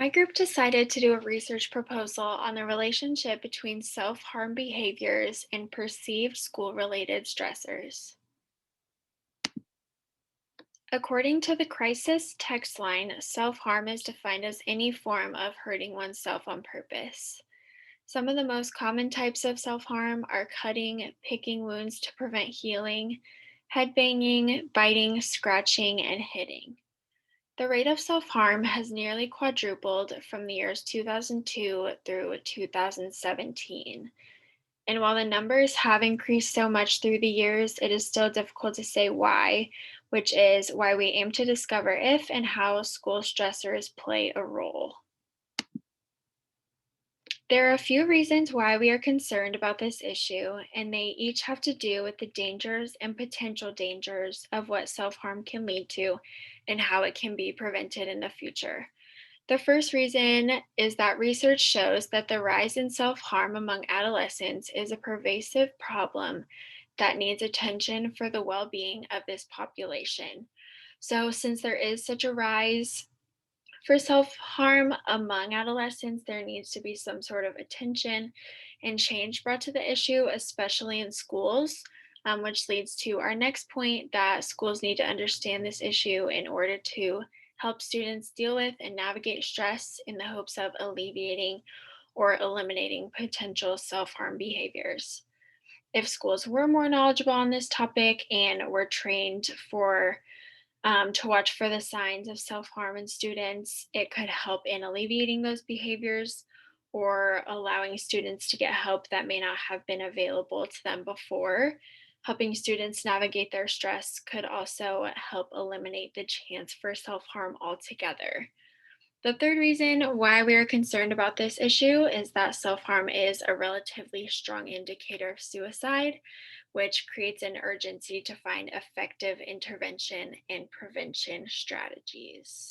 My group decided to do a research proposal on the relationship between self harm behaviors and perceived school related stressors. According to the crisis text line, self harm is defined as any form of hurting oneself on purpose. Some of the most common types of self harm are cutting, picking wounds to prevent healing, headbanging, biting, scratching, and hitting. The rate of self harm has nearly quadrupled from the years 2002 through 2017. And while the numbers have increased so much through the years, it is still difficult to say why, which is why we aim to discover if and how school stressors play a role. There are a few reasons why we are concerned about this issue, and they each have to do with the dangers and potential dangers of what self harm can lead to and how it can be prevented in the future. The first reason is that research shows that the rise in self harm among adolescents is a pervasive problem that needs attention for the well being of this population. So, since there is such a rise for self harm among adolescents, there needs to be some sort of attention and change brought to the issue, especially in schools. Which leads to our next point that schools need to understand this issue in order to help students deal with and navigate stress in the hopes of alleviating or eliminating potential self harm behaviors. If schools were more knowledgeable on this topic and were trained to watch for the signs of self harm in students, it could help in alleviating those behaviors or allowing students to get help that may not have been available to them before. Helping students navigate their stress could also help eliminate the chance for self harm altogether. The third reason why we are concerned about this issue is that self harm is a relatively strong indicator of suicide, which creates an urgency to find effective intervention and prevention strategies.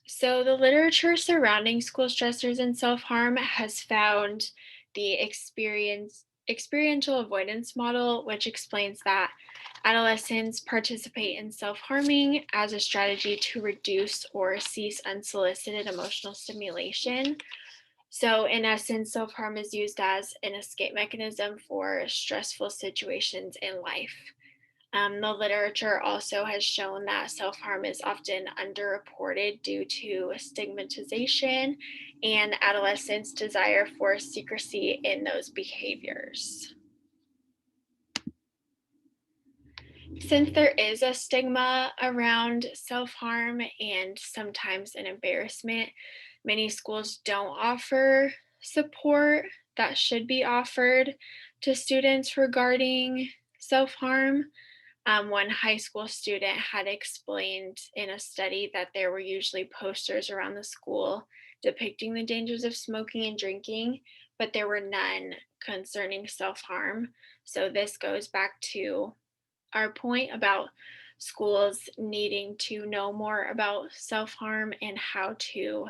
So, the literature surrounding school stressors and self harm has found the experiential avoidance model, which explains that adolescents participate in self harming as a strategy to reduce or cease unsolicited emotional stimulation. So, in essence, self harm is used as an escape mechanism for stressful situations in life. The literature also has shown that self harm is often underreported due to stigmatization and adolescents' desire for secrecy in those behaviors. Since there is a stigma around self harm and sometimes an embarrassment, many schools don't offer support that should be offered to students regarding self harm. One high school student had explained in a study that there were usually posters around the school depicting the dangers of smoking and drinking, but there were none concerning self harm. So, this goes back to our point about schools needing to know more about self harm and how to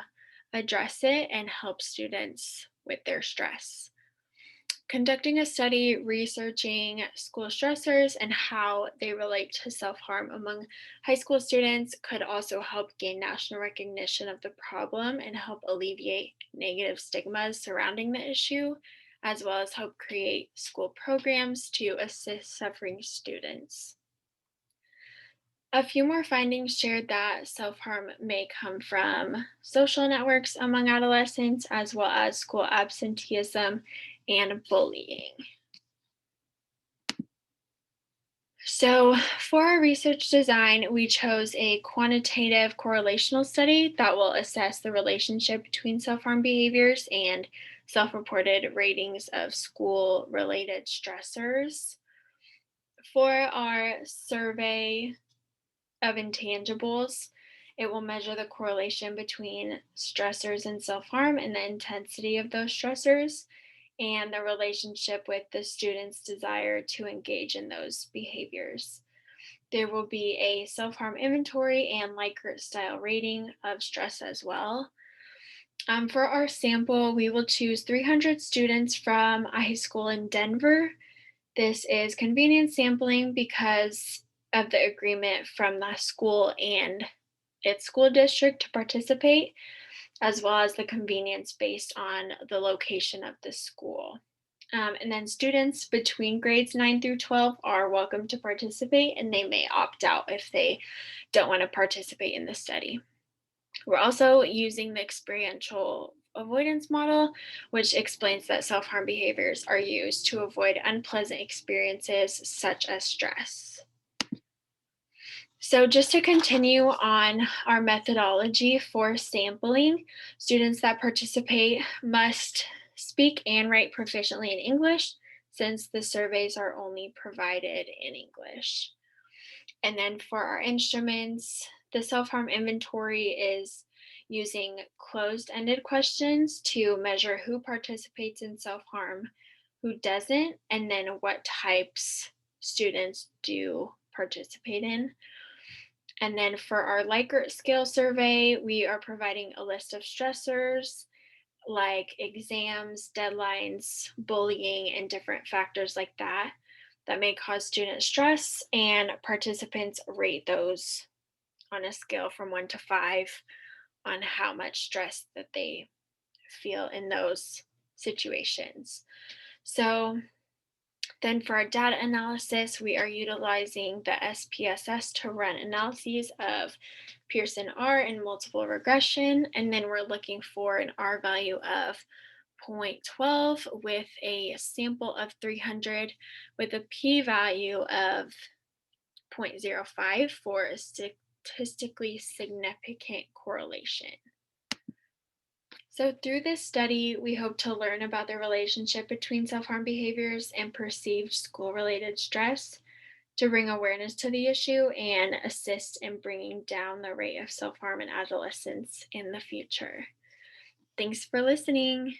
address it and help students with their stress. Conducting a study researching school stressors and how they relate to self harm among high school students could also help gain national recognition of the problem and help alleviate negative stigmas surrounding the issue, as well as help create school programs to assist suffering students. A few more findings shared that self harm may come from social networks among adolescents, as well as school absenteeism and bullying. So, for our research design, we chose a quantitative correlational study that will assess the relationship between self harm behaviors and self reported ratings of school related stressors. For our survey of intangibles, it will measure the correlation between stressors and self harm and the intensity of those stressors and the relationship with the student's desire to engage in those behaviors. There will be a self harm inventory and Likert style rating of stress as well. For our sample, we will choose 300 students from a high school in Denver. This is convenient sampling because of the agreement from the school and its school district to participate, as well as the convenience based on the location of the school. And then students between grades 9 through 12 are welcome to participate, and they may opt out if they don't want to participate in the study. We're also using the experiential avoidance model, which explains that self harm behaviors are used to avoid unpleasant experiences such as stress. So, just to continue on our methodology for sampling, students that participate must speak and write proficiently in English since the surveys are only provided in English. And then for our instruments, the self harm inventory is using closed ended questions to measure who participates in self harm, who doesn't, and then what types students do participate in. And then for our Likert scale survey, we are providing a list of stressors like exams, deadlines, bullying, and different factors like that that may cause student stress, and participants rate those on a scale from 1 to 5 on how much stress that they feel in those situations. So, then for our data analysis, we are utilizing the SPSS to run analyses of Pearson R and multiple regression. And then we're looking for an R value of 0.12 with a sample of 300 with a p value of 0.05 for a statistically significant correlation. So, through this study, we hope to learn about the relationship between self harm behaviors and perceived school related stress to bring awareness to the issue and assist in bringing down the rate of self harm in adolescents in the future. Thanks for listening.